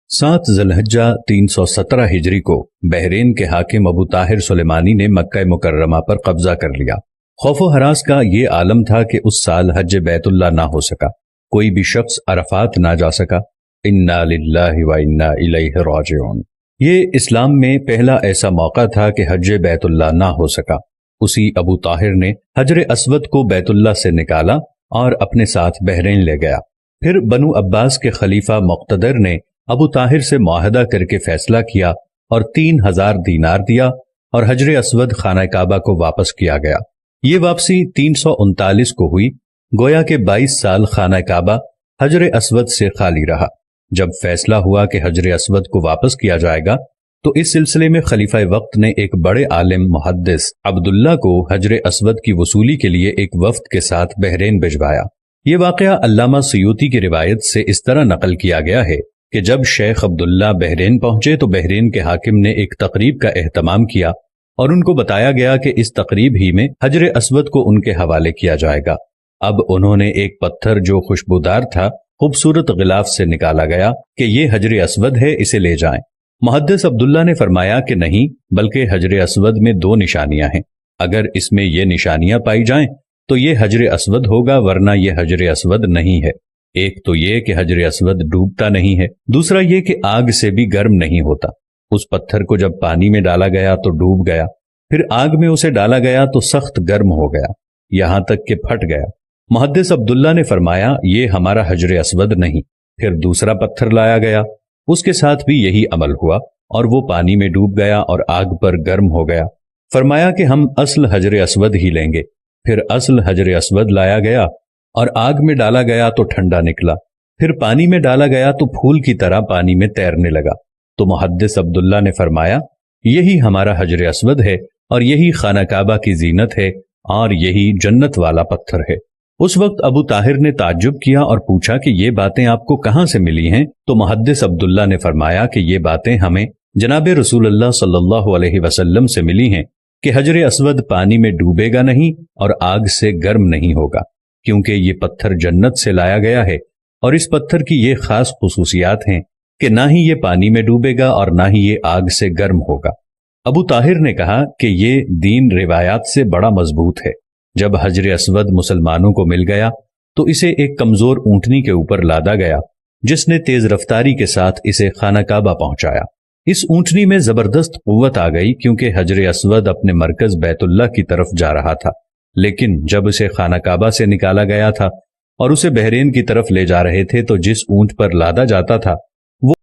7 ذوالحجہ 317 ہجری کو بحرین کے حاکم ابو طاہر سلیمانی نے مکہ مکرمہ پر قبضہ کر لیا۔ خوف و ہراس کا یہ عالم تھا کہ اس سال حج بیت اللہ نہ ہو سکا، کوئی بھی شخص عرفات نہ جا سکا۔ انا للہ و انا الیہ راجعون۔ یہ اسلام میں پہلا ایسا موقع تھا کہ حج بیت اللہ نہ ہو سکا۔ اسی ابو طاہر نے حجر اسود کو بیت اللہ سے نکالا اور اپنے ساتھ بحرین لے گیا۔ پھر بنو عباس کے خلیفہ مقتدر نے ابو طاہر سے معاہدہ کر کے فیصلہ کیا اور 3000 دینار دیا اور حجر اسود خانہ کعبہ کو واپس کیا گیا۔ یہ واپسی 339 کو ہوئی، گویا کہ 22 سال خانہ کعبہ حجر اسود سے خالی رہا۔ جب فیصلہ ہوا کہ حجر اسود کو واپس کیا جائے گا تو اس سلسلے میں خلیفہ وقت نے ایک بڑے عالم محدث عبداللہ کو حجر اسود کی وصولی کے لیے ایک وفد کے ساتھ بحرین بھجوایا۔ یہ واقعہ علامہ سیوطی کی روایت سے اس طرح نقل کیا گیا ہے کہ جب شیخ عبداللہ بحرین پہنچے تو بحرین کے حاکم نے ایک تقریب کا اہتمام کیا اور ان کو بتایا گیا کہ اس تقریب ہی میں حجر اسود کو ان کے حوالے کیا جائے گا۔ اب انہوں نے ایک پتھر جو خوشبودار تھا خوبصورت غلاف سے نکالا گیا کہ یہ حجر اسود ہے، اسے لے جائیں۔ محدث عبداللہ نے فرمایا کہ نہیں، بلکہ حجر اسود میں 2 نشانیاں ہیں، اگر اس میں یہ نشانیاں پائی جائیں تو یہ حجر اسود ہوگا، ورنہ یہ حجر اسود نہیں ہے۔ ایک تو یہ کہ حجر اسود ڈوبتا نہیں ہے، دوسرا یہ کہ آگ سے بھی گرم نہیں ہوتا۔ اس پتھر کو جب پانی میں ڈالا گیا تو ڈوب گیا، پھر آگ میں اسے ڈالا گیا تو سخت گرم ہو گیا، یہاں تک کہ پھٹ گیا۔ محدث عبداللہ نے فرمایا یہ ہمارا حجر اسود نہیں۔ پھر دوسرا پتھر لایا گیا، اس کے ساتھ بھی یہی عمل ہوا اور وہ پانی میں ڈوب گیا اور آگ پر گرم ہو گیا۔ فرمایا کہ ہم اصل حجر اسود ہی لیں گے۔ پھر اصل حجر اسود لایا گیا اور آگ میں ڈالا گیا تو ٹھنڈا نکلا، پھر پانی میں ڈالا گیا تو پھول کی طرح پانی میں تیرنے لگا۔ تو محدث عبداللہ نے فرمایا یہی ہمارا حجر اسود ہے اور یہی خانہ کعبہ کی زینت ہے اور یہی جنت والا پتھر ہے۔ اس وقت ابو طاہر نے تعجب کیا اور پوچھا کہ یہ باتیں آپ کو کہاں سے ملی ہیں؟ تو محدث عبداللہ نے فرمایا کہ یہ باتیں ہمیں جناب رسول اللہ صلی اللہ علیہ وسلم سے ملی ہیں کہ حجر اسود پانی میں ڈوبے گا نہیں اور آگ سے گرم نہیں ہوگا، کیونکہ یہ پتھر جنت سے لایا گیا ہے اور اس پتھر کی یہ خاص خصوصیات ہیں کہ نہ ہی یہ پانی میں ڈوبے گا اور نہ ہی یہ آگ سے گرم ہوگا۔ ابو طاہر نے کہا کہ یہ دین روایات سے بڑا مضبوط ہے۔ جب حجر اسود مسلمانوں کو مل گیا تو اسے ایک کمزور اونٹنی کے اوپر لادا گیا، جس نے تیز رفتاری کے ساتھ اسے خانہ کعبہ پہنچایا۔ اس اونٹنی میں زبردست قوت آ گئی کیونکہ حجر اسود اپنے مرکز بیت اللہ کی طرف جا رہا تھا، لیکن جب اسے خانہ کعبہ سے نکالا گیا تھا اور اسے بحرین کی طرف لے جا رہے تھے تو جس اونٹ پر لادا جاتا تھا